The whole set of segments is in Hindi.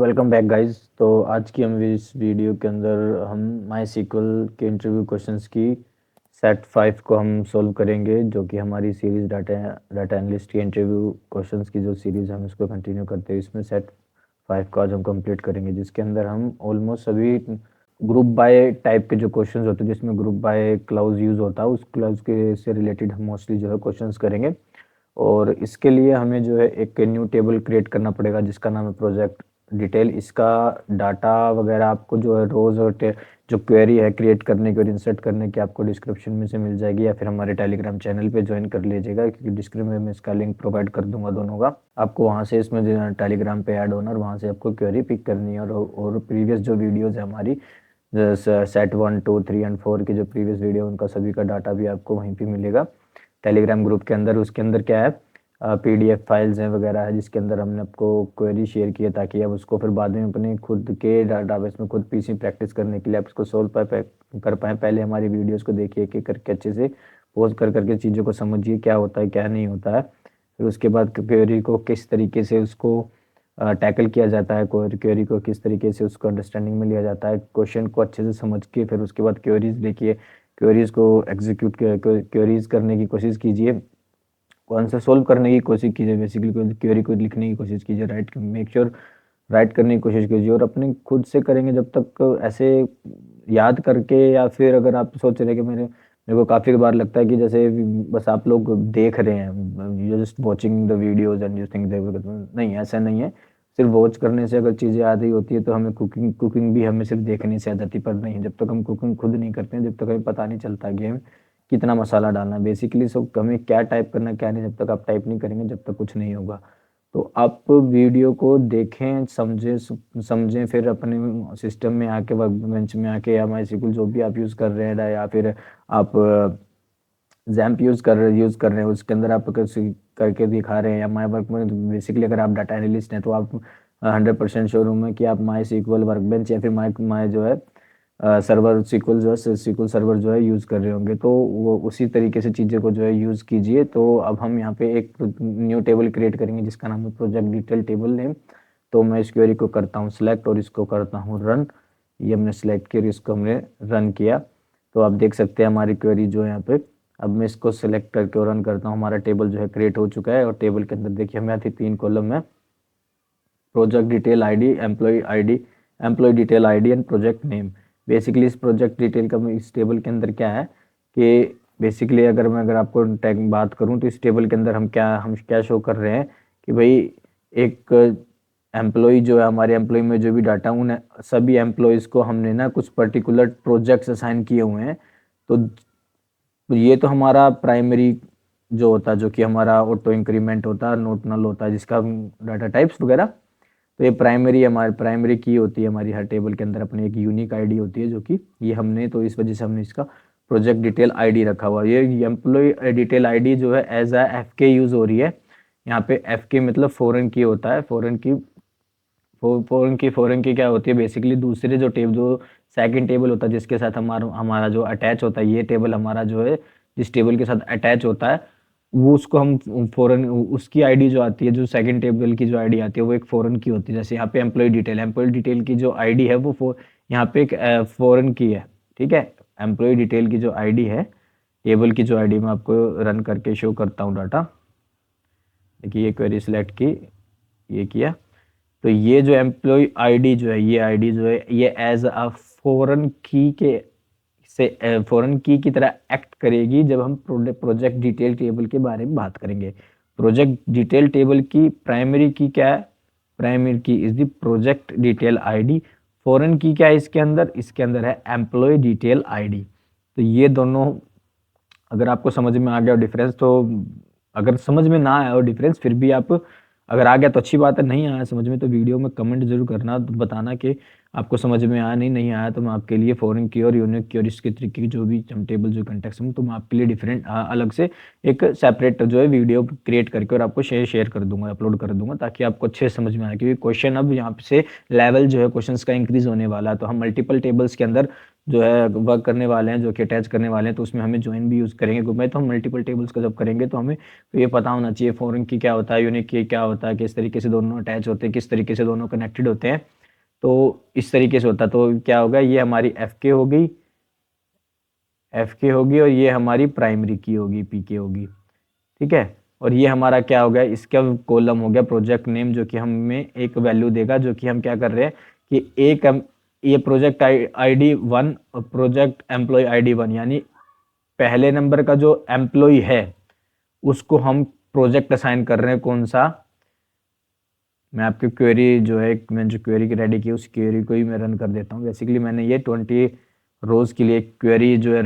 Welcome back guys. तो आज की हम इस वीडियो के अंदर हम माई सीक्वल के इंटरव्यू क्वेश्चंस की सेट 5 को हम सोल्व करेंगे, जो कि हमारी सीरीज डाटा एनालिस्ट की इंटरव्यू क्वेश्चंस की जो सीरीज हम इसको कंटिन्यू करते हैं। इसमें सेट 5 को आज हम कंप्लीट करेंगे, जिसके अंदर हम ऑलमोस्ट सभी ग्रुप बाय टाइप के जो क्वेश्चंस होते हैं, जिसमें ग्रुप बाय क्लाउज यूज होता है, उस क्लाउज के से रिलेटेड हम मोस्टली जो है क्वेश्चंस करेंगे। और इसके लिए हमें जो है एक न्यू टेबल क्रिएट करना पड़ेगा जिसका नाम है प्रोजेक्ट डिटेल। इसका डाटा वगैरह आपको जो है रोज और जो क्वेरी है क्रिएट करने की और इंसर्ट करने की आपको डिस्क्रिप्शन में से मिल जाएगी, या फिर हमारे टेलीग्राम चैनल पे ज्वाइन कर लीजिएगा, क्योंकि डिस्क्रिप्शन में इसका लिंक प्रोवाइड कर दूंगा दोनों का। आपको वहाँ से इसमें टेलीग्राम पे ऐड होना और वहाँ से आपको क्वेरी पिक करनी है। और प्रीवियस जो वीडियोज़ है हमारी सेट 1 2 3 एंड 4 की जो प्रीवियस वीडियो, उनका सभी का डाटा भी आपको वहीं पर मिलेगा टेलीग्राम ग्रुप के अंदर। उसके अंदर क्या है, पीडीएफ फाइल्स हैं वगैरह है, जिसके अंदर हमने आपको क्वेरी शेयर की है, ताकि आप उसको फिर बाद में अपने खुद के डाटाबेस में खुद पीसी प्रैक्टिस करने के लिए आप इसको सोल्व कर पाएँ। पहले हमारी वीडियोस को देखिए एक एक करके अच्छे से पॉज कर करके चीज़ों को समझिए क्या होता है क्या नहीं होता है। फिर उसके बाद क्वेरी को किस तरीके से उसको टैकल किया जाता है, क्वेरी को किस तरीके से उसको अंडरस्टैंडिंग में लिया जाता है, क्वेश्चन को अच्छे से समझ के फिर उसके बाद क्वेरीज देखिए, क्वेरीज को एग्जीक्यूट क्वेरीज करने की कोशिश कीजिए, आंसर सोल्व करने की कोशिश कीजिए, बेसिकली क्वेरी को लिखने की कोशिश कीजिए, मेक श्योर राइट करने की कोशिश कीजिए। और अपने खुद से करेंगे जब तक ऐसे याद करके, या फिर अगर आप सोच रहे हैं कि मेरे को काफ़ी बार लगता है कि जैसे बस आप लोग देख रहे हैं, you just watching the videos and you think, नहीं ऐसा नहीं है। सिर्फ वॉच करने से अगर चीज़ें आ रही होती है तो हमें कुकिंग भी हमें सिर्फ देखने से आ जाती, पर नहीं, जब तक हम कुकिंग खुद नहीं करते हैं, जब तक हमें पता नहीं चलता कि हमें कितना मसाला डालना है, बेसिकली सब हमें क्या टाइप करना है क्या नहीं, जब तक आप टाइप नहीं करेंगे जब तक कुछ नहीं होगा। तो आप वीडियो को देखें, समझें, फिर अपने सिस्टम में आके, वर्क बेंच में आके, या माई सीक्वल जो भी आप यूज़ कर रहे हैं, या फिर आप जैम्प यूज़ कर रहे हैं, उसके अंदर आप करके दिखा रहे हैं, या माई वर्क में बेसिकली अगर आप डाटा एनालिस्ट हैं तो आप 100% श्योर हूँ मैं कि आप माई सीक्वल वर्क बेंच या फिर माई जो है सर्वर सीक्वल जो है सीक्वल सर्वर जो है यूज़ कर रहे होंगे। तो वो उसी तरीके से चीज़ें को जो है यूज़ कीजिए। तो अब हम यहाँ पे एक न्यू टेबल क्रिएट करेंगे जिसका नाम है प्रोजेक्ट डिटेल टेबल नेम। तो मैं इस क्वेरी को करता हूँ सिलेक्ट और इसको करता हूँ रन। ये हमने सेलेक्ट किया, इसको हमने रन किया। तो आप देख सकते हैं हमारी क्वेरी जो है यहाँ पे, अब मैं इसको सिलेक्ट करके और रन करता हूँ, हमारा टेबल जो है क्रिएट हो चुका है। और टेबल के अंदर देखिए हमें आती 3 कॉलम है, project detail ID, employee detail ID and project name. Basically इस प्रोजेक्ट डिटेल का इस टेबल के अंदर क्या है कि बेसिकली अगर आपको टैग बात करूं तो इस टेबल के अंदर हम क्या शो कर रहे हैं कि भाई एक एम्प्लॉय जो है, हमारे एम्प्लॉय में जो भी डाटा, उन सभी एम्प्लॉयज़ को हमने ना कुछ पर्टिकुलर प्रोजेक्ट्स असाइन किए हुए हैं। तो ये तो हमारा प्राइमरी जो होता है, जो कि हमारा ऑटो इंक्रीमेंट होता है, नोट नल होता है, जिसका डाटा टाइप्स वगैरह। तो ये हमारी प्राइमरी की होती है हमारी हर टेबल के अंदर, अपनी एक यूनिक आईडी होती है, जो कि ये हमने, तो इस वजह से हमने इसका प्रोजेक्ट डिटेल आईडी रखा हुआ है। ये एम्प्लॉय डिटेल आईडी जो है एज अ एफ के यूज़ हो रही है यहाँ पे। एफ के मतलब फॉरेन की होता है, फॉरेन की क्या होती है, बेसिकली दूसरे जो सेकंड टेबल होता है जिसके साथ हमारा जो अटैच होता है, ये टेबल हमारा जो है जिस टेबल के साथ अटैच होता है, वो उसको हम फॉरेन, उसकी आईडी जो आती है, जो सेकंड टेबल की जो आईडी आती है वो एक फॉरेन की होती है। जैसे यहाँ पे एम्प्लॉय डिटेल की जो आईडी है वो यहाँ पे एक फॉरेन की है, ठीक है। एम्प्लॉय डिटेल की जो आईडी है, टेबल की जो आईडी, मैं आपको रन करके शो करता हूँ डाटा। देखिए ये क्वेरी सिलेक्ट की, ये किया, तो ये जो एम्प्लॉय आईडी जो है, ये आईडी जो है ये एज अ फॉरेन की के से फॉरेन की तरह एक्ट करेगी जब हम प्रोजेक्ट डिटेल टेबल के बारे में बात करेंगे। प्रोजेक्ट डिटेल टेबल की प्राइमरी की क्या है, प्राइमरी की is the project detail ID. Foreign की क्या है इसके अंदर है एम्प्लॉय डिटेल आईडी। तो ये दोनों अगर आपको समझ में आ गया डिफरेंस, तो अगर समझ में ना आया हो डिफरेंस, फिर भी आप अगर आ गया तो अच्छी बात है, नहीं आया समझ में तो वीडियो में कमेंट जरूर करना, बताना कि आपको समझ में आया नहीं आया तो मैं आपके लिए फॉरेन की और यूनिक की और इसके तरीके की जो भी टेबल जो कंटेक्स्ट में, तो मैं आपके लिए डिफरेंट अलग से एक सेपरेट जो है वीडियो क्रिएट करके और आपको शेयर कर दूंगा, अपलोड कर दूंगा, ताकि आपको अच्छे से समझ में आए, क्योंकि क्वेश्चन अब यहाँ से लेवल जो है क्वेश्चन का इंक्रीज होने वाला है। तो हम मल्टीपल टेबल्स के अंदर जो है वर्क करने वाले हैं, जो कि अटैच करने वाले हैं, तो उसमें हमें ज्वाइन भी यूज़ करेंगे ग्रुप में। तो हम मल्टीपल टेबल्स का जब करेंगे तो हमें तो ये पता होना चाहिए फॉरेन की क्या होता है, यूनिक की क्या होता है, किस तरीके से दोनों अटैच होते हैं, किस तरीके से दोनों कनेक्टेड होते हैं। तो इस तरीके से होता है। तो क्या होगा, ये हमारी एफ के होगी, एफ के होगी, और ये हमारी प्राइमरी की होगी, पी के होगी, ठीक है। और ये हमारा क्या हो गया, इसका कॉलम हो गया प्रोजेक्ट नेम, जो कि हमें एक वैल्यू देगा, जो कि हम क्या कर रहे हैं कि एक ये प्रोजेक्ट आईडी 1 और प्रोजेक्ट एम्प्लॉय आईडी 1, यानी पहले नंबर का जो एम्प्लॉय है उसको हम प्रोजेक्ट असाइन कर रहे हैं। कौन सा, मैं आपकी क्वेरी जो है, मैंने जो क्वेरी की रेडी की उस क्वेरी को ही मैं रन कर देता हूँ। बेसिकली मैंने ये 20 रोज के लिए क्वेरी जो है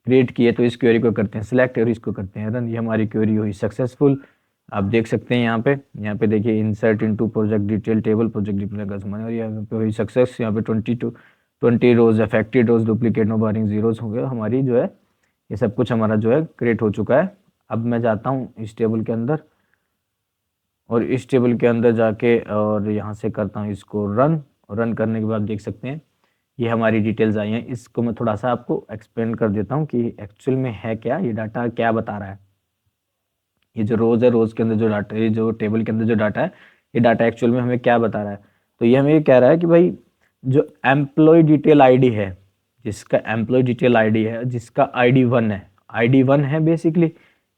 क्रिएट की है। तो इस क्वेरी को करते हैं सिलेक्ट और इसको करते हैं रन। ये हमारी क्वेरी हुई सक्सेसफुल। आप देख सकते हैं यहाँ पे देखिए insert into project detail table, project detail का समान, और यहाँ पे हुई सक्सेस। यहाँ पे 20 रोज अफेक्टेड रोज डुप्लीकेट नो बारिंग जीरोस हो गया हमारी जो है, ये सब कुछ हमारा जो है क्रिएट हो चुका है। अब मैं जाता हूँ इस टेबल के अंदर, और इस टेबल के अंदर जाके और यहाँ से करता हूँ इसको रन। और रन करने के बाद देख सकते हैं ये हमारी डिटेल्स आई हैं। इसको मैं थोड़ा सा आपको एक्सप्लेन कर देता हूँ कि एक्चुअल में है क्या, ये डाटा क्या बता रहा है। ये जो रोज है, रोज के अंदर जो डाटा, ये जो टेबल के अंदर जो डाटा है, ये डाटा एक्चुअल में हमें क्या बता रहा है। तो ये हमें ये कह रहा है कि भाई जो एम्प्लॉय डिटेल आईडी है, जिसका एम्प्लॉय डिटेल आईडी है, जिसका आईडी 1 है, आईडी 1 है बेसिकली।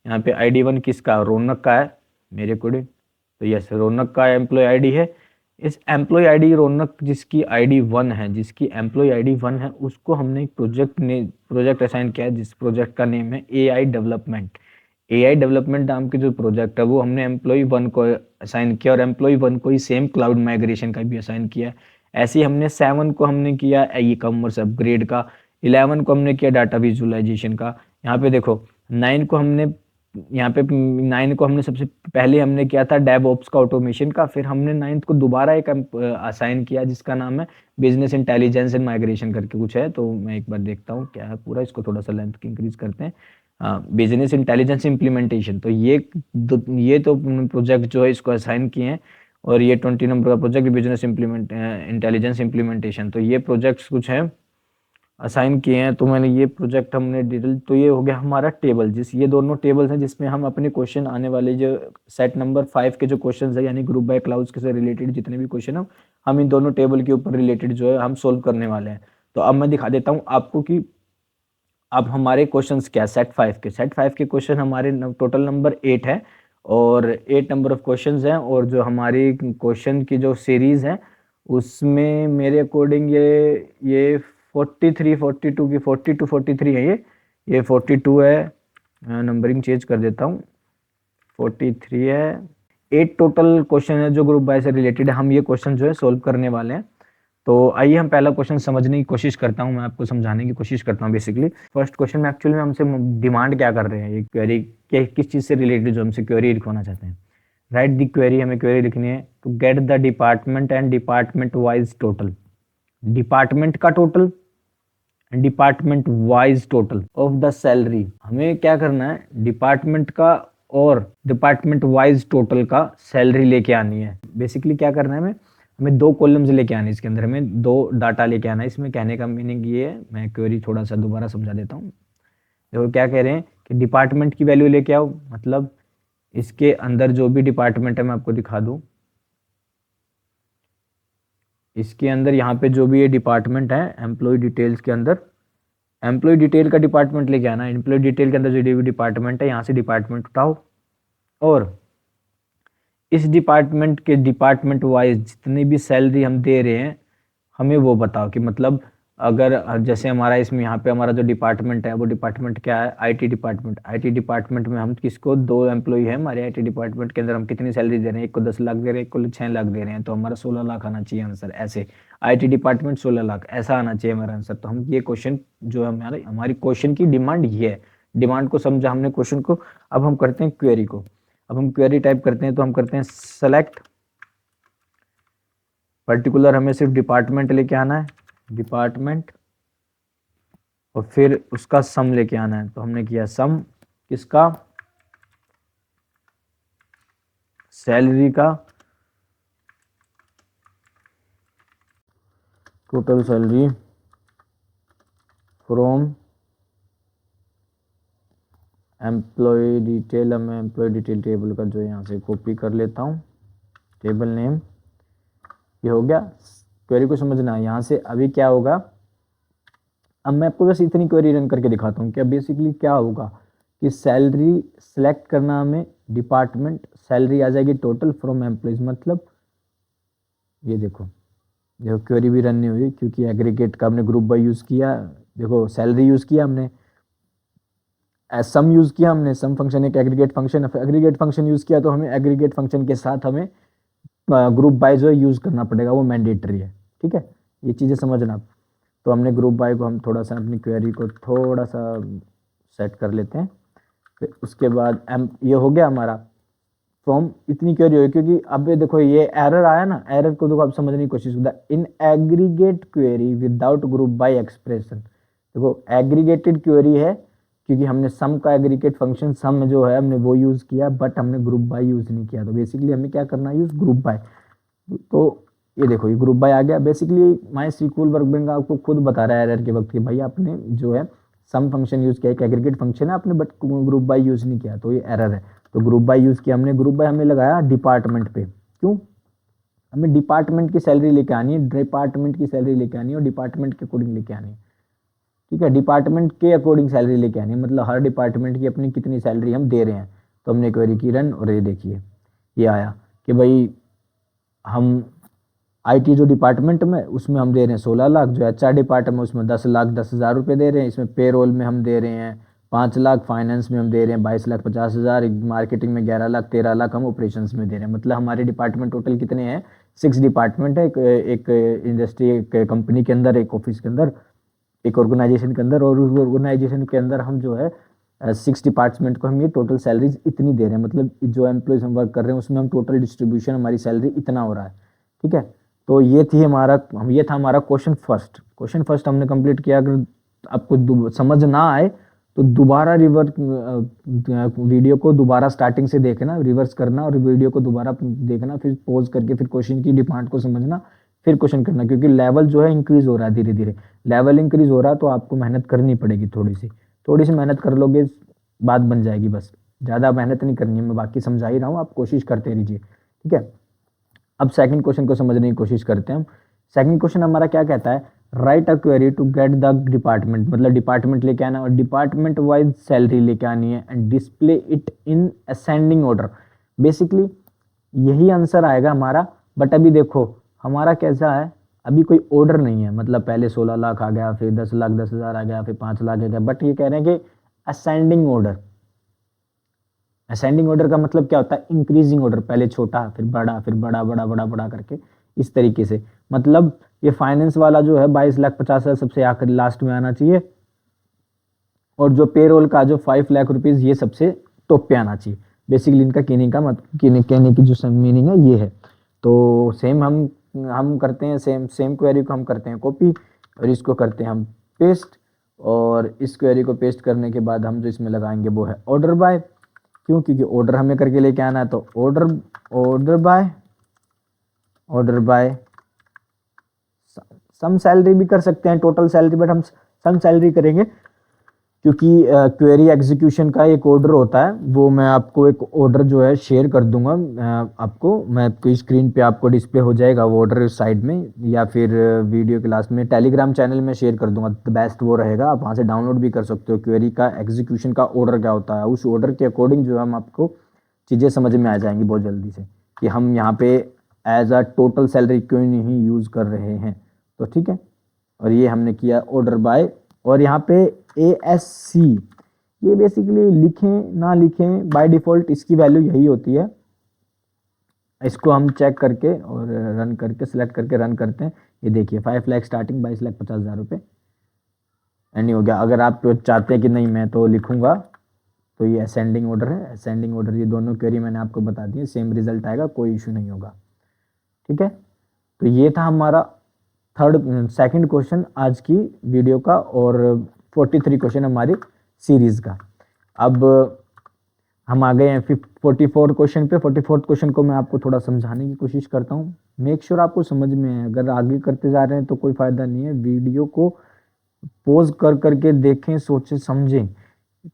यहाँ पे आईडी 1 किसका, रौनक का है मेरे अकॉर्डिंग। तो यस, रौनक का एम्प्लॉय आईडी है। इस एम्प्लॉय आईडी रौनक जिसकी आईडी 1 है, जिसकी एम्प्लॉय आईडी 1 है, उसको हमने एक प्रोजेक्ट असाइन किया है, जिस प्रोजेक्ट का नेम है एआई डेवलपमेंट। एआई डेवलपमेंट नाम के जो प्रोजेक्ट है वो हमने एम्प्लॉय 1 को असाइन किया, और एम्प्लॉय 1 को ही सेम क्लाउड माइग्रेशन का भी असाइन किया। ऐसे ही हमने 7 को हमने किया ई कॉमर्स अपग्रेड का, 11 को हमने किया डाटा विजुअलाइजेशन का। यहाँ पे देखो 9 को हमने, यहाँ पे 9 को हमने सबसे पहले हमने किया था डेव ऑप्स का ऑटोमेशन का। फिर हमने 9th को दोबारा एक असाइन किया जिसका नाम है बिजनेस इंटेलिजेंस एंड माइग्रेशन करके कुछ है। तो मैं एक बार देखता हूँ क्या है पूरा, इसको थोड़ा सा लेंथ इंक्रीज करते हैं। Business intelligence implementation. तो ये तो प्रोजेक्ट जो है इसको असाइन किए हैं, और ये 20 नंबर का प्रोजेक्ट बिजनेस इंटेलिजेंस इम्प्लीमेंटेशन। तो ये प्रोजेक्ट्स कुछ हैं असाइन किए हैं। तो मैंने ये प्रोजेक्ट हमने डिटेल, तो ये हो गया हमारा टेबल, ये दोनों टेबल्स हैं जिसमें हम अपने क्वेश्चन आने वाले जो सेट नंबर 5 के जो क्वेश्चन है, यानी ग्रुप बाय क्लाउड्स के से रिलेटेड जितने भी क्वेश्चन है, हम इन दोनों टेबल के ऊपर रिलेटेड जो है हम सोल्व करने वाले हैं। तो अब मैं दिखा देता हूँ आपको कि अब हमारे क्वेश्चंस क्या, सेट 5 के क्वेश्चन हमारे टोटल नंबर 8 है, और 8 नंबर ऑफ क्वेश्चंस हैं। और जो हमारी क्वेश्चन की जो सीरीज है उसमें मेरे अकॉर्डिंग ये 43 42 की 42 43 है, ये 42 है। नंबरिंग चेंज कर देता हूँ, 43 है। 8 टोटल क्वेश्चन है जो ग्रुप बाय से रिलेटेड है। हम ये क्वेश्चन जो है सोल्व करने वाले हैं। तो आइए हम पहला क्वेश्चन समझने की कोशिश करता हूं, मैं आपको समझाने की कोशिश करता हूं। बेसिकली फर्स्ट क्वेश्चन में एक्चुअली में हमसे डिमांड क्या कर रहे हैं, ये क्वेरी किस चीज़ से रिलेटेड जो हमसे क्वेरी लिखवाना चाहते हैं। राइट द क्वेरी, हमें क्वेरी लिखनी है to get the department and department wise total, department का total, department wise total of the salary. हमें क्या करना है, डिपार्टमेंट का और डिपार्टमेंट वाइज टोटल का सैलरी लेके आनी है। बेसिकली क्या करना है, हमें 2 कॉलम्स लेके आने, इसके अंदर हमें 2 डाटा लेके आना है। इसमें कहने का मीनिंग ये है, मैं क्वेरी थोड़ा सा दोबारा समझा देता हूँ। देखो क्या कह रहे हैं कि डिपार्टमेंट की वैल्यू लेके आओ, मतलब इसके अंदर जो भी डिपार्टमेंट है मैं आपको दिखा दूं, इसके अंदर यहाँ पे जो भी ये डिपार्टमेंट है एम्प्लॉय डिटेल्स के अंदर, एम्प्लॉय डिटेल का डिपार्टमेंट लेके आना है। एम्प्लॉय डिटेल के अंदर जो भी डिपार्टमेंट है यहाँ से डिपार्टमेंट उठाओ, और इस डिपार्टमेंट के डिपार्टमेंट वाइज जितनी भी सैलरी हम दे रहे हैं हमें वो बताओ। कि मतलब अगर जैसे हमारा इसमें यहाँ पे हमारा जो डिपार्टमेंट है वो डिपार्टमेंट क्या है, आईटी डिपार्टमेंट। आईटी डिपार्टमेंट में हम किसको, 2 एम्प्लॉय है हमारे आईटी डिपार्टमेंट के अंदर, हम कितनी सैलरी दे रहे हैं, एक को 10 लाख दे रहे हैं, एक को 6 लाख दे रहे हैं। तो हमारा 16 लाख आना चाहिए आंसर। ऐसे आईटी डिपार्टमेंट 16 लाख ऐसा आना चाहिए हमारा आंसर। तो हम ये क्वेश्चन जो हमारी क्वेश्चन की डिमांड ये है। डिमांड को समझा हमने क्वेश्चन को। अब हम करते हैं क्वेरी को। अब हम क्वेरी टाइप करते हैं, तो हम करते हैं सेलेक्ट पर्टिकुलर हमें सिर्फ डिपार्टमेंट लेके आना है, डिपार्टमेंट, और फिर उसका सम लेके आना है। तो हमने किया सम किसका, सैलरी का, total salary from employee detail. मैं एम्प्लॉय डिटेल टेबल का जो यहाँ से कॉपी कर लेता हूँ, टेबल नेम, ये हो गया। क्वेरी को समझना है यहाँ से अभी क्या होगा। अब मैं आपको बस इतनी क्वेरी रन करके दिखाता हूँ। क्या बेसिकली क्या होगा कि सैलरी सेलेक्ट करना, हमें डिपार्टमेंट, सैलरी आ जाएगी टोटल फ्रॉम एम्प्लॉयज, मतलब ये देखो क्वेरी भी रन नहीं हुई क्योंकि एग्रीगेट का हमने ग्रुप बाय यूज़ किया। देखो सैलरी यूज़ किया हमने, सम यूज़ किया हमने, सम फंक्शन एक aggregate function, aggregate function use किया तो हमें एग्रीगेट फंक्शन के साथ हमें ग्रुप बाय जो है यूज़ करना पड़ेगा, वो मैंडेटरी है। ठीक है, ये चीज़ें समझना। तो हमने ग्रुप बाय को हम थोड़ा सा अपनी क्वेरी को थोड़ा सा सेट कर लेते हैं। फिर उसके बाद ये हो गया हमारा फ्रॉम, इतनी क्वेरी हुई क्योंकि अब देखो ये एरर आया ना, एरर को देखो आप समझने की कोशिश करते, in aggregate query without group by expression. देखो एग्रीगेटेड क्वेरी है क्योंकि हमने सम का एग्रीगेट फंक्शन सम जो है हमने वो यूज़ किया, बट हमने ग्रुप बाय यूज़ नहीं किया। तो बेसिकली हमें क्या करना है, यूज़ ग्रुप बाय। तो ये देखो ये ग्रुप बाय आ गया। बेसिकली माई सीक्वल वर्कबेंच आपको खुद बता रहा है एरर के वक्त कि भाई आपने जो है सम फंक्शन यूज़ किया, एक एग्रीगेट फंक्शन है आपने, बट ग्रुप बाय यूज़ नहीं किया, तो ये एरर है। तो ग्रुप बाय यूज़ किया हमने, ग्रुप बाय हमने लगाया डिपार्टमेंट पे। क्यों, हमें डिपार्टमेंट की सैलरी लेके आनी है, डिपार्टमेंट की सैलरी लेके आनी है और डिपार्टमेंट के अकॉर्डिंग लेके आनी है। ठीक है, डिपार्टमेंट के अकॉर्डिंग सैलरी लेके आनी है, मतलब हर डिपार्टमेंट की अपनी कितनी सैलरी हम दे रहे हैं। तो हमने क्वेरी की रन और ये देखिए ये आया कि भाई हम आईटी जो डिपार्टमेंट में उसमें हम दे रहे हैं 16 लाख, जो एचआर डिपार्टमेंट में उसमें 10,10,000 रुपये दे रहे हैं, इसमें पेरोल में हम दे रहे हैं 5 लाख, फाइनेंस में हम दे रहे हैं 22,50,000, मार्केटिंग में 11 लाख, 13 लाख हम ऑपरेशंस में दे रहे हैं। मतलब हमारे डिपार्टमेंट टोटल कितने हैं, 6 डिपार्टमेंट है, एक इंडस्ट्री, एक कंपनी के अंदर, एक ऑफिस के अंदर, एक ऑर्गेनाइजेशन के अंदर, और उस ऑर्गेनाइजेशन के अंदर हम जो है 6 डिपार्टमेंट को हम ये टोटल सैलरीज इतनी दे रहे हैं। मतलब जो एम्प्लॉयज हम वर्क कर रहे हैं उसमें हम टोटल डिस्ट्रीब्यूशन हमारी सैलरी इतना हो रहा है। ठीक है, तो ये था हमारा क्वेश्चन फर्स्ट। क्वेश्चन फर्स्ट हमने कंप्लीट किया। अगर आपको समझ ना आए तो दोबारा वीडियो को दोबारा स्टार्टिंग से देखना, रिवर्स करना और वीडियो को दोबारा देखना, फिर पॉज करके फिर क्वेश्चन की डिमांड को समझना, फिर क्वेश्चन करना, क्योंकि लेवल जो है इंक्रीज हो रहा है धीरे धीरे। लेवल इंक्रीज हो रहा है तो आपको मेहनत करनी पड़ेगी, थोड़ी सी मेहनत कर लोगे बात बन जाएगी। बस ज़्यादा मेहनत नहीं करनी है, मैं बाकी समझा ही रहा हूँ, आप कोशिश करते रहिए। ठीक है, अब सेकंड क्वेश्चन को समझने की कोशिश करते हैं हम। सेकंड क्वेश्चन हमारा क्या कहता है, write a query to get the department, मतलब डिपार्टमेंट लेके आना और डिपार्टमेंट वाइज सैलरी लेके आनी है and display it in ascending order. Basically यही आंसर आएगा हमारा, बट अभी देखो हमारा कैसा है, अभी कोई ऑर्डर नहीं है। मतलब पहले 16 लाख आ गया, फिर 10 लाख 10,000 आ गया, फिर 5 लाख आ गया, बट ये कह रहे हैं कि असेंडिंग ऑर्डर। असेंडिंग ऑर्डर का मतलब क्या होता है, इंक्रीजिंग ऑर्डर, पहले छोटा फिर बड़ा, फिर बड़ा बड़ा बड़ा बड़ा करके इस तरीके से। मतलब ये फाइनेंस वाला जो है 22,50,000 सबसे आखिर लास्ट में आना चाहिए, और जो पेरोल का जो 5 लाख रुपीज ये सबसे टॉप पे आना चाहिए। बेसिकली इनका कहने की जो मीनिंग है ये है। तो सेम हम करते हैं, सेम क्वेरी को हम करते हैं कॉपी और इसको करते हैं हम पेस्ट, और इस क्वेरी को पेस्ट करने के बाद हम जो इसमें लगाएंगे वो है ऑर्डर बाय। क्यों, क्योंकि ऑर्डर हमें करके लेके आना है, तो ऑर्डर बाय सम सैलरी भी कर सकते हैं, टोटल सैलरी, बट हम सम सैलरी करेंगे क्योंकि क्वेरी एग्जीक्यूशन का एक ऑर्डर होता है। वो मैं आपको एक ऑर्डर जो है शेयर कर दूंगा, मैं आपको स्क्रीन पे आपको डिस्प्ले हो जाएगा वो ऑर्डर साइड में, या फिर वीडियो के लास्ट में टेलीग्राम चैनल में शेयर कर दूंगा, तो बेस्ट वो रहेगा। आप वहाँ से डाउनलोड भी कर सकते हो क्वेरी का एग्जीक्यूशन का ऑर्डर क्या होता है। उस ऑर्डर के अकॉर्डिंग जो हम आपको चीज़ें समझ में आ जाएंगी बहुत जल्दी से कि हम यहाँ पे एज अ टोटल सैलरी क्यों नहीं यूज़ कर रहे हैं। तो ठीक है, और ये हमने किया ऑर्डर बाय, और यहाँ पे ASC ये बेसिकली लिखें ना लिखें बाय डिफ़ॉल्ट इसकी वैल्यू यही होती है। इसको हम चेक करके और रन करके सिलेक्ट करके रन करते हैं। ये देखिए 5 लाख स्टार्टिंग 22,50,000 रुपये एंड हो गया। अगर आप चाहते हैं कि नहीं मैं तो लिखूंगा, तो ये असेंडिंग ऑर्डर है, असेंडिंग ऑर्डर, ये दोनों क्वेरी मैंने आपको बता दी, सेम रिजल्ट आएगा, कोई इशू नहीं होगा। ठीक है, तो ये था हमारा सेकंड क्वेश्चन आज की वीडियो का और 43 क्वेश्चन हमारी सीरीज का। अब हम आ गए हैं 44 क्वेश्चन पे। 44 क्वेश्चन को मैं आपको थोड़ा समझाने की कोशिश करता हूँ। मेक श्योर आपको समझ में है। अगर आगे करते जा रहे हैं तो कोई फायदा नहीं है। वीडियो को पॉज कर करके देखें, सोचें, समझें,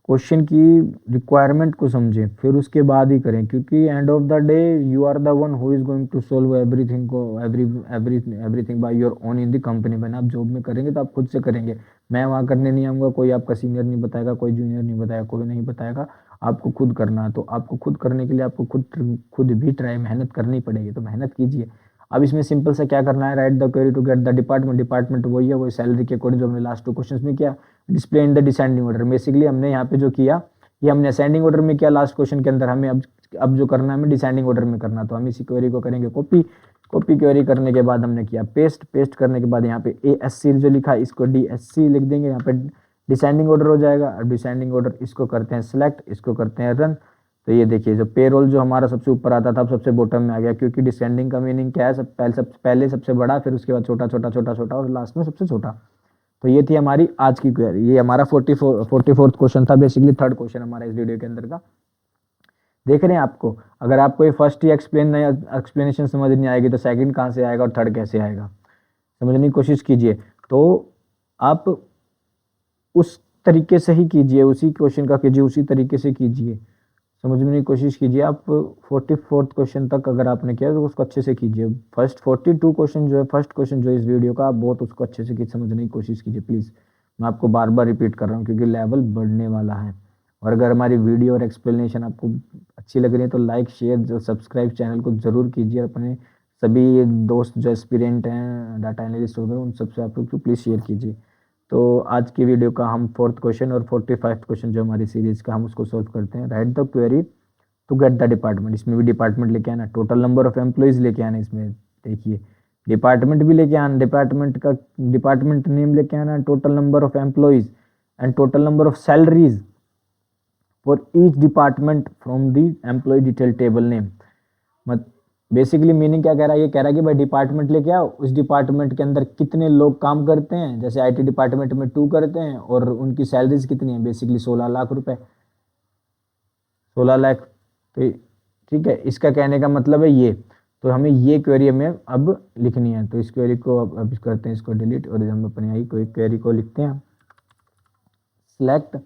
क्वेश्चन की रिक्वायरमेंट को समझें, फिर उसके बाद ही करें, क्योंकि end of the day you are the one who is going to solve everything को everything by your own in the company. मैंने आप जॉब में करेंगे तो आप खुद से करेंगे। मैं वहाँ करने नहीं आऊँगा, कोई आपका सीनियर नहीं बताएगा, कोई जूनियर नहीं बताएगा, कोई नहीं बताएगा, आपको खुद करना है। तो आपको खुद करने के लिए आपको खुद भी ट्राई मेहनत करनी पड़ेगी, तो मेहनत कीजिए। अब इसमें सिंपल सा क्या करना है, write the query to get the department. Department वही है, वही सैलरी के अकॉर्डिंग जो हमने लास्ट 2 क्वेश्चंस में किया। Display in the descending order. Basically हमने यहाँ पे जो किया ये हमने असेंडिंग ऑर्डर में किया लास्ट क्वेश्चन के अंदर। हमें अब जो करना है हमें डिसेंडिंग ऑर्डर में करना। तो हम इसी क्वेरी को करेंगे कॉपी। कॉपी क्वेरी करने के बाद हमने किया पेस्ट। पेस्ट करने के बाद यहाँ पे ASC जो लिखा है इसको DSC लिख देंगे। यहाँ पे डिसेंडिंग ऑर्डर हो जाएगा। और डिसेंडिंग ऑर्डर इसको करते हैं सिलेक्ट, इसको करते हैं रन। तो ये देखिए जो पेरोल जो हमारा सबसे ऊपर आता था अब सबसे बॉटम में आ गया, क्योंकि डिसेंडिंग का मीनिंग क्या है, पहले सबसे बड़ा, फिर उसके बाद छोटा छोटा छोटा छोटा और लास्ट में सबसे छोटा। तो ये थी हमारी आज की क्वेरी। ये हमारा 44th क्वेश्चन था, बेसिकली थर्ड क्वेश्चन हमारा इस वीडियो के अंदर का। देख रहे हैं आपको, अगर आपको ये फर्स्ट ही एक्सप्लेनेशन समझ नहीं आएगी तो सेकंड कहाँ से आएगा और थर्ड कैसे आएगा, समझने की कोशिश कीजिए। तो आप उस तरीके से ही कीजिए, उसी क्वेश्चन का कीजिए, उसी तरीके से कीजिए, समझने की कोशिश कीजिए। आप 44th क्वेश्चन तक अगर आपने किया तो उसको अच्छे से कीजिए। फर्स्ट 42 क्वेश्चन जो है, फर्स्ट क्वेश्चन जो है इस वीडियो का, आप बहुत उसको अच्छे से समझने की कोशिश कीजिए प्लीज़। मैं आपको बार बार रिपीट कर रहा हूँ क्योंकि लेवल बढ़ने वाला है। और अगर हमारी वीडियो और एक्सप्लेनेशन आपको अच्छी लग रही है तो लाइक, शेयर, जो सब्सक्राइब चैनल को ज़रूर कीजिए। अपने सभी दोस्त जो एस्पिरेंट हैं, डाटा एनालिस्ट हो गए, उन सबसे आप लोग प्लीज़ शेयर कीजिए। तो आज की वीडियो का हम 4th क्वेश्चन और 45th क्वेश्चन जो हमारी सीरीज का, हम उसको सॉल्व करते हैं। Write the query to get the department. इसमें भी डिपार्टमेंट लेके आना, टोटल नंबर ऑफ एम्प्लॉइज लेके आना। इसमें देखिए डिपार्टमेंट भी लेके आना, डिपार्टमेंट का डिपार्टमेंट नेम लेके आना, total number of employees and total number of salaries for each department from the employee detail table name. मत बेसिकली मीनिंग क्या कह रहा है, ये कह रहा है कि भाई डिपार्टमेंट लेके आओ, उस डिपार्टमेंट के अंदर कितने लोग काम करते हैं। जैसे IT डिपार्टमेंट में 2 करते हैं और उनकी सैलरीज कितनी है, बेसिकली 16 लाख रुपए, 16 लाख। तो ठीक है, इसका कहने का मतलब है ये। तो हमें ये क्वेरी हमें अब लिखनी है। तो इस क्वेरी को अब करते हैं इसको डिलीट और हम अपनी आई कोई क्वेरी को लिखते हैं सिलेक्ट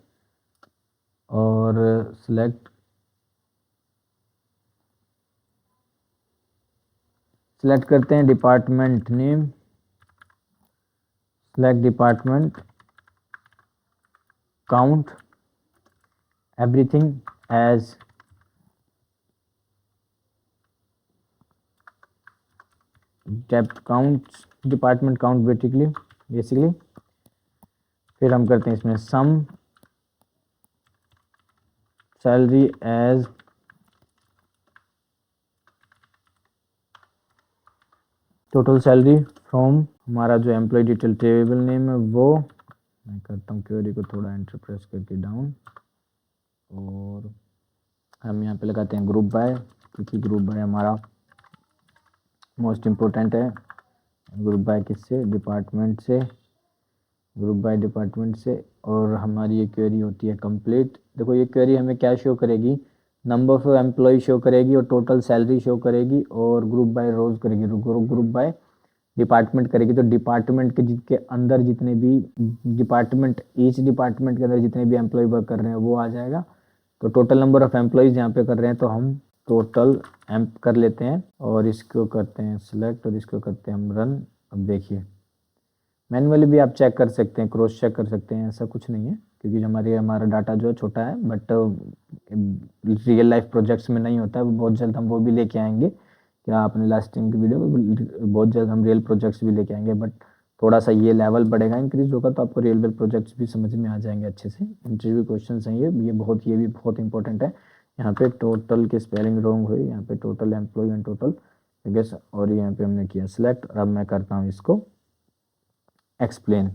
और सिलेक्ट करते हैं department name, select department, count everything as depth count, department count basically. फिर हम करते हैं इसमें sum salary as total salary from हमारा जो एम्प्लॉय डिटेल टेबल नेम है वो। मैं करता हूँ क्वेरी को थोड़ा एंटर प्रेस करके डाउन और हम यहाँ पे लगाते हैं ग्रुप बाय, क्योंकि ग्रुप बाय हमारा मोस्ट इम्पोर्टेंट है। ग्रुप बाय किससे, डिपार्टमेंट से, ग्रुप बाय डिपार्टमेंट से। और हमारी ये क्वेरी होती है कंप्लीट। देखो ये क्वेरी हमें क्या शो करेगी, नंबर ऑफ एम्प्लॉय शो करेगी और टोटल सैलरी शो करेगी और ग्रुप बाय रोज करेगी, ग्रुप बाय डिपार्टमेंट करेगी। तो डिपार्टमेंट के अंदर जितने भी डिपार्टमेंट, ईच डिपार्टमेंट के अंदर जितने भी एम्प्लॉय वर्क कर रहे हैं वो आ जाएगा। तो टोटल नंबर ऑफ एम्प्लॉयज़ यहाँ पे कर रहे हैं तो हम टोटल एम्प कर लेते हैं और इसको करते हैं सिलेक्ट और इसको करते हैं हम रन। अब देखिए मैनुअली भी आप चेक कर सकते हैं, क्रॉस चेक कर सकते हैं, ऐसा कुछ नहीं है क्योंकि हमारा डाटा जो है छोटा है, बट रियल लाइफ प्रोजेक्ट्स में नहीं होता है। बहुत जल्द हम वो भी लेके आएंगे, क्या आपने लास्ट टाइम की वीडियो में, बहुत जल्द हम रियल प्रोजेक्ट्स भी लेके आएंगे। बट थोड़ा सा ये लेवल बढ़ेगा, इंक्रीज होगा तो आपको रियल प्रोजेक्ट्स भी समझ में आ जाएंगे अच्छे से। इंटरव्यू क्वेश्चन हैं ये भी बहुत इंपॉर्टेंट है। यहाँ पे टोटल के स्पेलिंग रॉन्ग हुई, यहाँ पे total employee and total guess, और यहाँ पे हमने किया सिलेक्ट। अब मैं करता हूँ इसको एक्सप्लेन।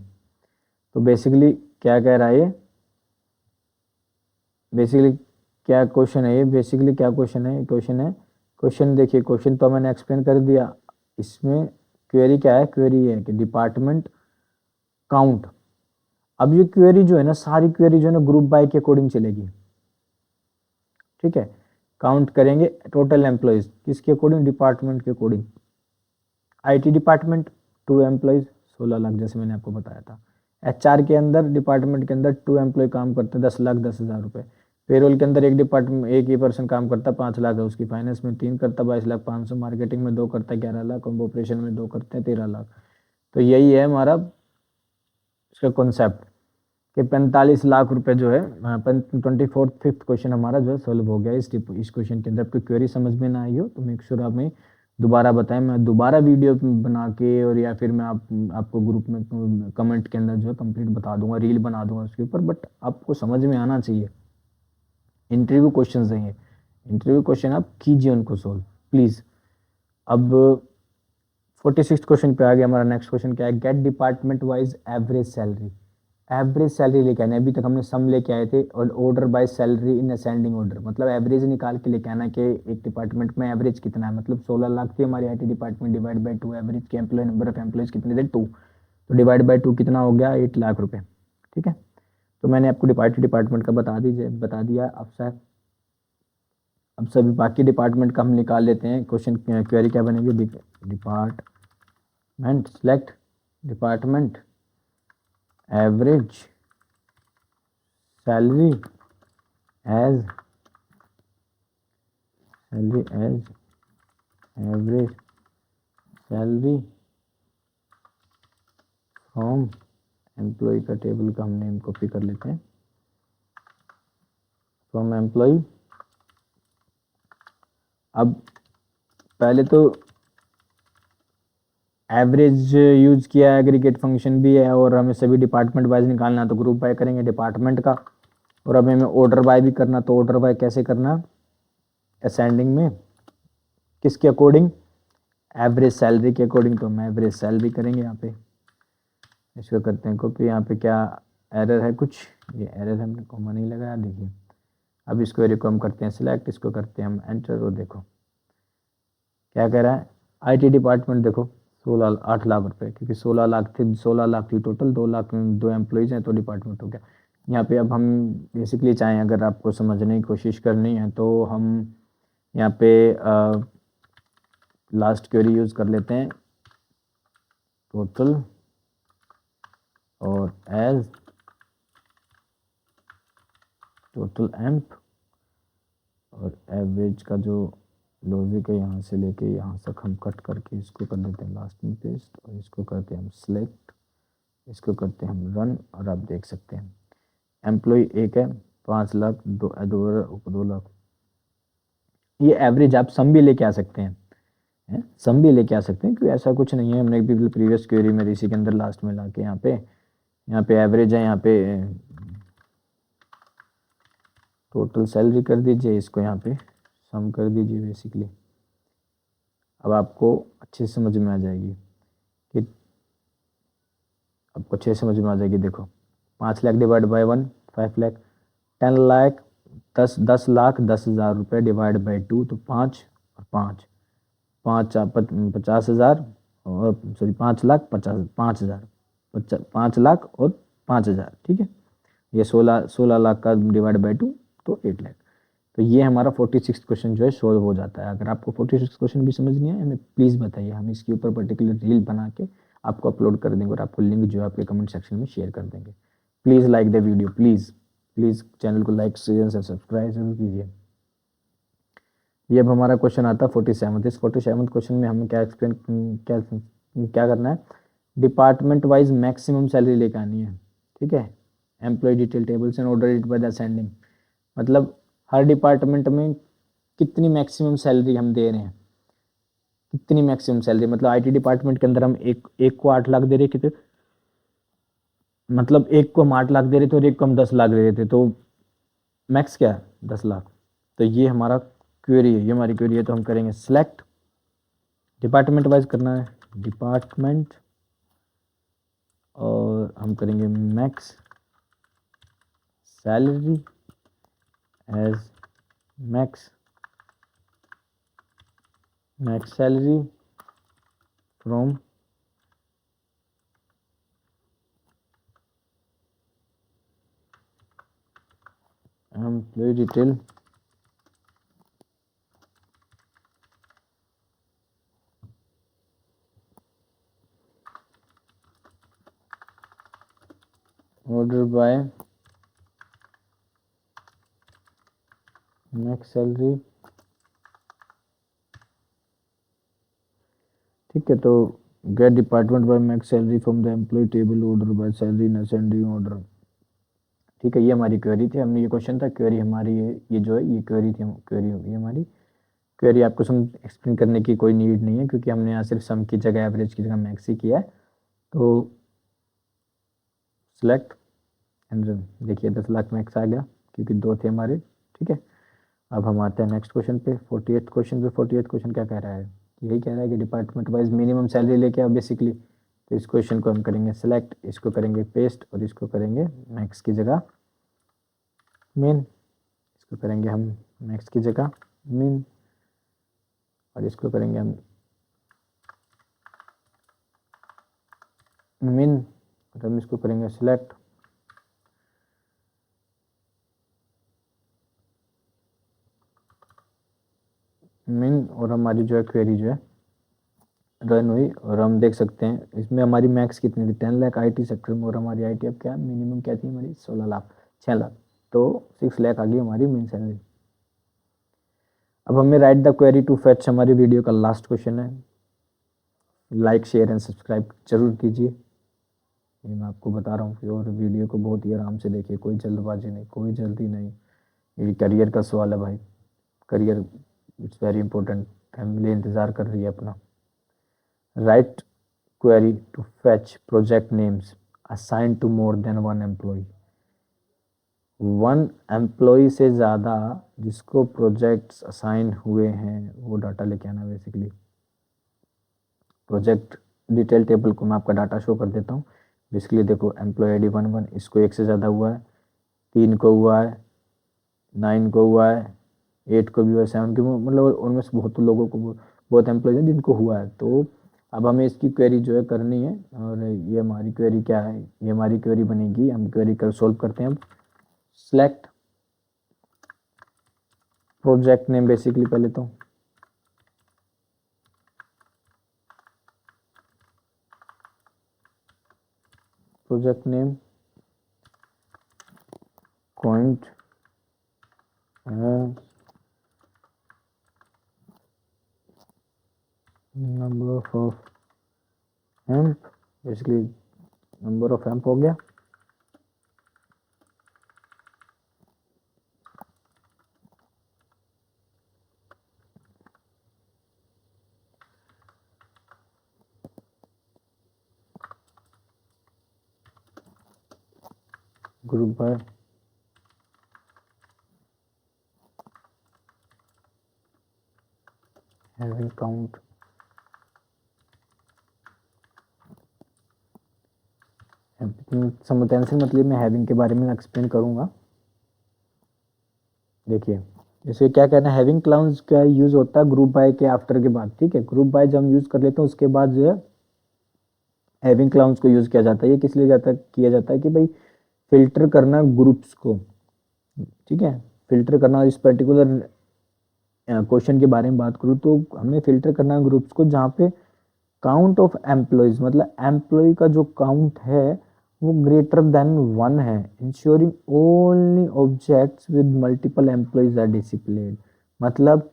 तो बेसिकली क्या कह रहा है ये, बेसिकली क्या क्वेश्चन है ये, क्वेश्चन देखिए, क्वेश्चन तो मैंने एक्सप्लेन कर दिया। इसमें क्वेरी क्या है, क्वेरी है कि डिपार्टमेंट काउंट। अब ये क्वेरी जो है ना, सारी क्वेरी जो है ना ग्रुप बाय के अकॉर्डिंग चलेगी, ठीक है। काउंट करेंगे टोटल एम्प्लॉयज किसके अकॉर्डिंग, डिपार्टमेंट के according. IT department 2 employees 16 lakh, जैसे मैंने आपको बताया था। एचआर के अंदर, डिपार्टमेंट के अंदर 2 एम्प्लॉय काम करते हैं, 10 लाख 10,000 रुपये। पेरोल के अंदर एक डिपार्टमेंट, एक ही पर्सन काम करता है, 5 लाख है उसकी। फाइनेंस में 3 करता, 22 लाख 500। मार्केटिंग में 2 करता है, 11 लाख। और ऑपरेशन में 2 करते हैं, 13 लाख। तो यही है हमारा इसका कॉन्सेप्ट कि 45 लाख रुपए जो है, 5th क्वेश्चन हमारा जो है सॉल्व हो गया। इस क्वेश्चन के अंदर आपको क्वेरी समझ में ना आई हो तो मेक श्योर आप में दोबारा बताएं, मैं दोबारा वीडियो बना के, और या फिर मैं आपको ग्रुप में कमेंट के अंदर जो है कंप्लीट बता दूंगा, रील बना दूंगा उसके ऊपर। बट आपको समझ में आना चाहिए, इंटरव्यू क्वेश्चन हैं ये, इंटरव्यू क्वेश्चन आप कीजिए उनको सोल्व प्लीज़। अब 46 क्वेश्चन पे आ गया हमारा। नेक्स्ट क्वेश्चन क्या है, get department wise average salary. Average salary लेके आना है, अभी तक हमने सम लेके आए थे, और order by salary in ascending order, मतलब एवरेज निकाल के लेके आना कि एक डिपार्टमेंट में एवरेज कितना है। मतलब 16 लाख थी हमारी IT department, divide by 2, average के एम्प्लॉय नंबर ऑफ एम्प्लॉयज कितने थे 2, तो डिवाइड बाय 2 कितना हो गया 8 लाख रुपए, ठीक है। तो मैंने आपको डिपार्टमेंट का बता दिया। अब सभी बाकी डिपार्टमेंट का हम निकाल लेते हैं। क्वेश्चन क्वेरी क्या बनेगी, department select department average salary as average salary from employee का टेबल का हम नेम कॉपी कर लेते हैं, फ्रॉम एम्प्लॉय। अब पहले तो एवरेज यूज किया है, एग्रीगेट फंक्शन भी है, और हमें सभी डिपार्टमेंट वाइज निकालना है तो ग्रुप बाय करेंगे डिपार्टमेंट का। और अब हमें ऑर्डर बाय भी करना, तो ऑर्डर बाय कैसे करना, असेंडिंग में किसके अकॉर्डिंग, एवरेज सैलरी के अकॉर्डिंग। तो हम एवरेज सैलरी करेंगे यहाँ पे, इसको करते हैं कॉपी। यहाँ पे क्या एरर है कुछ, ये एरर हमने कॉमा नहीं लगाया, देखिए। अब इसको एरिया को हम करते हैं सिलेक्ट, इसको करते हैं हम एंटर, और देखो क्या कह रहा है। आईटी डिपार्टमेंट देखो 8 लाख रुपए, क्योंकि 16 लाख थी टोटल, 2 लाख 2 एम्प्लॉयज़ हैं तो डिपार्टमेंट हो गया। यहाँ पे अब हम बेसिकली चाहें, अगर आपको समझने की कोशिश करनी है तो हम यहाँ पे लास्ट क्वेरी यूज़ कर लेते हैं, टोटल और एज टोटल एम्प, और एवरेज का जो लॉजिक है यहाँ से लेके यहाँ तक हम कट करके इसको कर देते हैं लास्ट में पेस्ट, और इसको करते हैं हम सिलेक्ट, इसको करते हैं हम रन। और आप देख सकते हैं एम्प्लॉय एक है 5 लाख, 2 लाख। ये एवरेज आप सम भी लेके आ सकते हैं, सम भी लेके आ सकते हैं, क्योंकि ऐसा कुछ नहीं है। हमने भी प्रीवियस क्वेरी में इसी के अंदर लास्ट में ला के यहाँ पे एवरेज है, यहाँ पे टोटल सैलरी कर दीजिए, इसको यहाँ पे सम कर दीजिए बेसिकली। अब आपको अच्छे से समझ में आ जाएगी कि आपको अच्छे से समझ में आ जाएगी। देखो 5 लाख डिवाइड बाय 1 5 लाख, 10 लाख 10 लाख 10,000 रुपये डिवाइड बाय 2, तो 5 और 5 50,000, और सॉरी 5,50,000 5 लाख और 5,000, ठीक है। ये 16 लाख का डिवाइड बाय 2 तो 8 लाख। तो ये हमारा 46 क्वेश्चन जो है सोल्व हो जाता है। अगर आपको 46 क्वेश्चन भी समझ नहीं आए हमें प्लीज़ बताइए, हम इसके ऊपर पर्टिकुलर रील बना के आपको अपलोड कर देंगे, और आपको लिंक जो है आपके कमेंट सेक्शन में शेयर कर देंगे। Please like the video, please channel को लाइक शेयर से सब्सक्राइब जरूर कीजिए। ये अब हमारा क्वेश्चन आता है 47। इस 47 क्वेश्चन में हमें क्या करना है, डिपार्टमेंट वाइज मैक्सिमम सैलरी लेकर आनी है, ठीक है। Employee detail tables and order it by the ascending, मतलब हर डिपार्टमेंट में कितनी मैक्सिमम सैलरी हम दे रहे हैं, कितनी मैक्सिमम सैलरी। मतलब आईटी डिपार्टमेंट के अंदर हम एक को 8 लाख दे रहे कितने, मतलब एक को हम 8 लाख दे रहे थे और एक को हम 10 लाख दे रहे थे, तो मैक्स क्या है 10 लाख। तो ये हमारा क्वेरी है, ये हमारी क्वेरी है। तो हम करेंगे सिलेक्ट, डिपार्टमेंट वाइज करना है, डिपार्टमेंट, और हम करेंगे max salary as max salary from employee detail order by max salary. ठीक है, तो get department by max salary from the employee table order by salary in ascending order. ठीक है, ये हमारी क्वेरी थी, हमने ये क्वेश्चन था, क्वेरी हमारी ये जो है ये क्वेरी थी, क्वेरी होगी हमारी। क्वेरी आपको सम एक्सप्लेन करने की कोई नीड नहीं है, क्योंकि हमने यहाँ सिर्फ सम की जगह एवरेज की जगह मैक्स ही किया है। तो सिलेक्ट एंड देखिए 10 लाख मैक्स आ गया, क्योंकि 2 थे हमारे। ठीक है, अब हम आते हैं नेक्स्ट क्वेश्चन पे, 48 क्वेश्चन पे। 48 क्वेश्चन क्या कह रहा है, यही कह रहा है कि डिपार्टमेंट वाइज मिनिमम सैलरी लेके आओ बेसिकली। तो इस क्वेश्चन को हम करेंगे सिलेक्ट, इसको करेंगे पेस्ट और इसको करेंगे मैक्स की जगह मिन। इसको करेंगे हम मैक्स की जगह मिन और इसको करेंगे हम मिन और हम इसको करेंगे सिलेक्ट। मिन और हमारी जो है क्वेरी जो है रन हुई और हम देख सकते हैं इसमें हमारी मैक्स कितनी थी 10 लाख आईटी सेक्टर में, और हमारी आईटी अब क्या मिनिमम क्या थी हमारी 16 लाख 6 लाख, तो 6 लाख आ गई हमारी मिन सैलरी। अब हमें write the query to fetch, हमारी वीडियो का लास्ट क्वेश्चन है। लाइक शेयर एंड सब्सक्राइब जरूर कीजिए, ये मैं आपको बता रहा हूँ कि, और वीडियो को बहुत ही आराम से देखिए, कोई जल्दबाजी नहीं, कोई जल्दी नहीं। ये करियर का सवाल है भाई, career it's very important, family इंतज़ार कर रही है अपना। Write query to fetch project names assign to more than 1 employee. 1 employee से ज़्यादा जिसको प्रोजेक्ट्स असाइन हुए हैं वो डाटा लेके आना बेसिकली। प्रोजेक्ट डिटेल टेबल को मैं आपका डाटा शो कर देता हूँ। बेसिकली देखो एम्प्लॉय आई डी 11 इसको 1 से ज़्यादा हुआ है, 3 को हुआ है, 9 को हुआ है, 8 को भी हुआ है, 7 को, मतलब उनमें से बहुत लोगों को, बहुत एम्प्लॉयज हैं जिनको हुआ है। तो अब हमें इसकी क्वेरी जो है करनी है, और ये हमारी क्वेरी क्या है, ये हमारी क्वेरी बनेगी, हम क्वेरी कर सोल्व करते हैं। अब सिलेक्ट प्रोजेक्ट नेम बेसिकली पहले तो project name point number of amp, basically number of amp हो गया। Group by having count, simultaneously मतलब मैं हैविंग के बारे में एक्सप्लेन करूंगा। देखिए जैसे क्या कहना है, हैविंग क्लाउज का यूज होता है ग्रुप बाय के आफ्टर के बाद। ठीक है, ग्रुप बाय जब हम यूज कर लेते हैं उसके बाद जो है हैविंग क्लाउज को यूज किया जाता है। ये किस लिए किया जाता है कि भाई फिल्टर करना ग्रुप्स को। ठीक है, फिल्टर करना, इस पर्टिकुलर क्वेश्चन के बारे में बात करूँ तो हमें फिल्टर करना ग्रुप्स को जहाँ पे काउंट ऑफ एम्प्लॉयज, मतलब एम्प्लॉय का जो काउंट है वो ग्रेटर देन 1 है, ensuring only objects with multiple employees are discipline. मतलब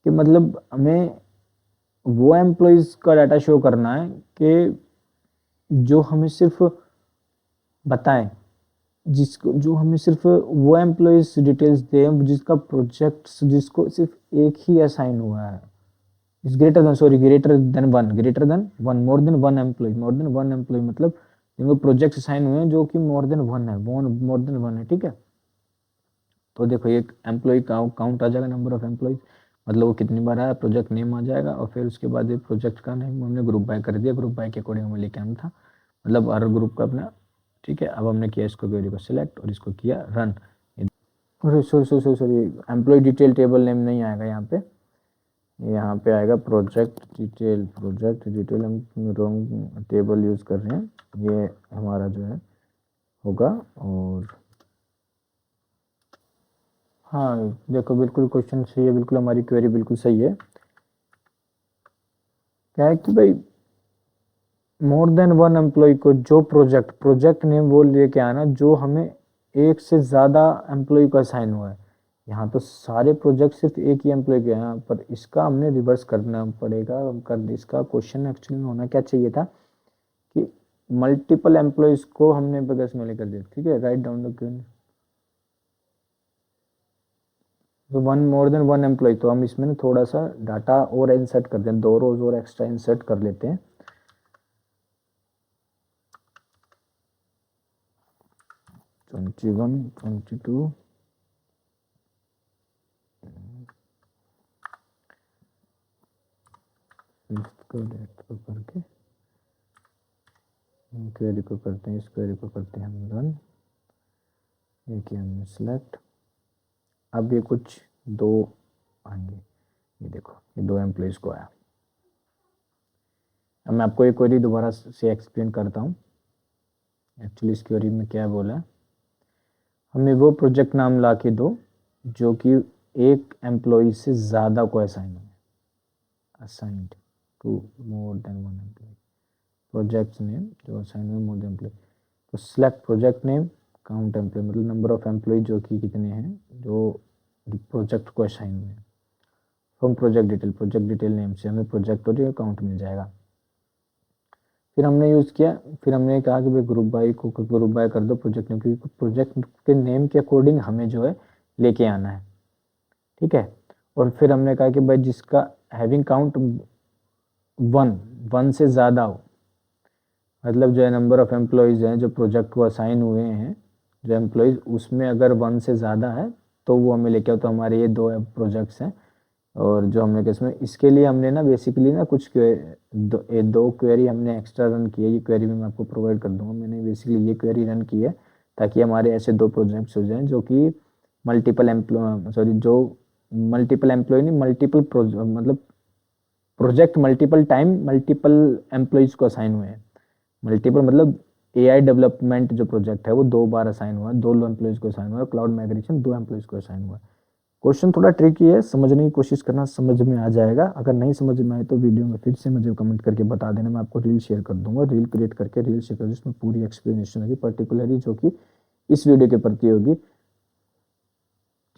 कि मतलब हमें वो एम्प्लॉयज का डाटा शो करना है कि जो हमें सिर्फ बताएं, जिसको जो हमें सिर्फ वो एम्प्लॉयज डिटेल्स दें जिसका प्रोजेक्ट जिसको सिर्फ एक ही असाइन हुआ है, is greater than, sorry greater than 1, greater than 1, more than 1 employee, more than 1 employee मतलब जिनको प्रोजेक्ट असाइन हुए हैं जो कि मोर देन 1 है, मोर देन 1 है। ठीक है, तो देखो एक एम्प्लॉय काउंट आ जाएगा, नंबर ऑफ एम्प्लॉयज, मतलब वो कितनी बार आया, प्रोजेक्ट नेम आ जाएगा, और फिर उसके बाद ये प्रोजेक्ट का नेम हमने ग्रुप बाय कर दिया, ग्रुप बाय के अकॉर्डिंग हमें लेके आना था, मतलब हर ग्रुप का अपना। ठीक है, अब हमने किया इसको क्वेरी को सिलेक्ट और इसको किया run. Sorry sorry sorry sorry, employee detail table name नहीं आएगा यहाँ पे आएगा प्रोजेक्ट डिटेल। प्रोजेक्ट डिटेल हम रॉन्ग टेबल यूज़ कर रहे हैं, ये हमारा जो है होगा, और हाँ देखो बिल्कुल क्वेश्चन सही है, बिल्कुल हमारी क्वेरी बिल्कुल सही है। क्या है कि भाई मोर देन वन एम्प्लॉय को जो प्रोजेक्ट नेम वो लेके आना जो हमें एक से ज़्यादा एम्प्लॉय को असाइन हुआ है। यहाँ तो सारे प्रोजेक्ट सिर्फ एक ही एम्प्लॉय के हैं, पर इसका हमने रिवर्स करना पड़ेगा। कर इसका क्वेश्चन एक्चुअली में होना क्या चाहिए था कि मल्टीपल एम्प्लॉयज को हमने बगस में लेकर दिया। ठीक है, राइट डाउन द क्वेश्चन। तो one more than one employee, तो हम इसमें ना थोड़ा सा डाटा और इंसर्ट कर दें, 2 रोज और एक्स्ट्रा इंसर्ट कर लेते हैं। 21, 22, को डेट को करके क्वेरी को करते हैं, इस क्वेरी को करते हैं हम रन। ये किया हमने सिलेक्ट। अब ये कुछ 2 आएंगे, ये देखो ये 2 एम्प्लॉयज को आया। अब मैं आपको एक क्वेरी दोबारा से एक्सप्लेन करता हूँ। एक्चुअली इस क्वेरी में क्या बोला, हमें वो प्रोजेक्ट नाम ला के दो जो कि एक एम्प्लॉय से ज़्यादा को असाइन है, assigned to more than one employee. Project name जो असाइन हुए मोर देन एम्प्लॉय, तो select project name, count employee मतलब नंबर ऑफ एम्प्लॉय जो कि कितने हैं जो प्रोजेक्ट को असाइन हुए। फ्रॉम प्रोजेक्ट डिटेल नेम से हमें प्रोजेक्ट और काउंट मिल जाएगा। फिर हमने यूज़ किया, फिर हमने कहा कि भाई ग्रुप बाय कर दो प्रोजेक्ट नेम, क्योंकि प्रोजेक्ट के नेम के अकॉर्डिंग हमें जो है लेके आना है। ठीक है, और फिर हमने कहा कि भाई जिसका हैविंग काउंट 1 से ज़्यादा हो, मतलब जो है नंबर ऑफ एम्प्लॉयज़ हैं जो प्रोजेक्ट को असाइन हुए हैं, जो एम्प्लॉयज़ उसमें अगर 1 से ज़्यादा है तो वो हमें लेके आओ। तो हमारे ये 2 प्रोजेक्ट्स हैं, और जो हमने इसमें इसके लिए हमने ना बेसिकली ना कुछ 2 क्वेरी हमने एक्स्ट्रा रन की है। ये क्वेरी मैं आपको प्रोवाइड कर दूंगा। मैंने बेसिकली ये क्वेरी रन की है ताकि हमारे ऐसे 2 प्रोजेक्ट्स हो जाएं जो कि मल्टीपल एम्प्लॉय नहीं, मल्टीपल मतलब project multiple time multiple employees को असाइन हुए हैं। मल्टीपल मतलब AI डेवलपमेंट जो प्रोजेक्ट है वो 2 बार असाइन हुआ है, 2 एम्प्लॉयज़ को असाइन हुआ है। क्लाउड माइग्रेशन 2 एम्प्लॉयज़ को असाइन हुआ है। क्वेश्चन थोड़ा ट्रिकी है, समझने की कोशिश करना, समझ में आ जाएगा। अगर नहीं समझ में आए तो वीडियो में फिर से मुझे कमेंट करके बता देना, मैं आपको रील शेयर कर दूंगा। रील क्रिएट करके रील शेयर कर, जिसमें पूरी एक्सप्लेनेशन होगी, पर्टिकुलरली जो कि इस वीडियो के प्रति होगी।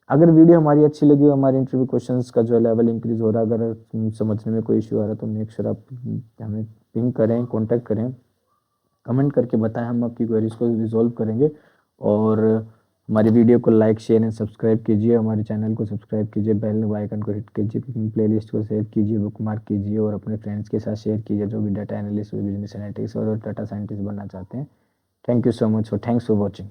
अगर वीडियो हमारी अच्छी लगी, हमारे इंटरव्यू क्वेश्चंस का जो लेवल इंक्रीज हो रहा है, अगर समझने में कोई इश्यू आ रहा है तो मेक श्योर आप हमें पिंग करें, कॉन्टैक्ट करें, कमेंट करके बताएं, हम आपकी क्वेरीज को रिजॉल्व करेंगे। और हमारी वीडियो को लाइक शेयर एंड सब्सक्राइब कीजिए, हमारे चैनल को सब्सक्राइब कीजिए, बेल आइकन को हिट कीजिए, प्लेलिस्ट को सेव कीजिए, बुकमार्क कीजिए और अपने फ्रेंड्स के साथ शेयर कीजिए जो भी डाटा एनालिस्ट, बिजनेस एनालिटिक्स और डाटा साइंटिस्ट बनना चाहते हैं। Thank you so much, thanks for watching.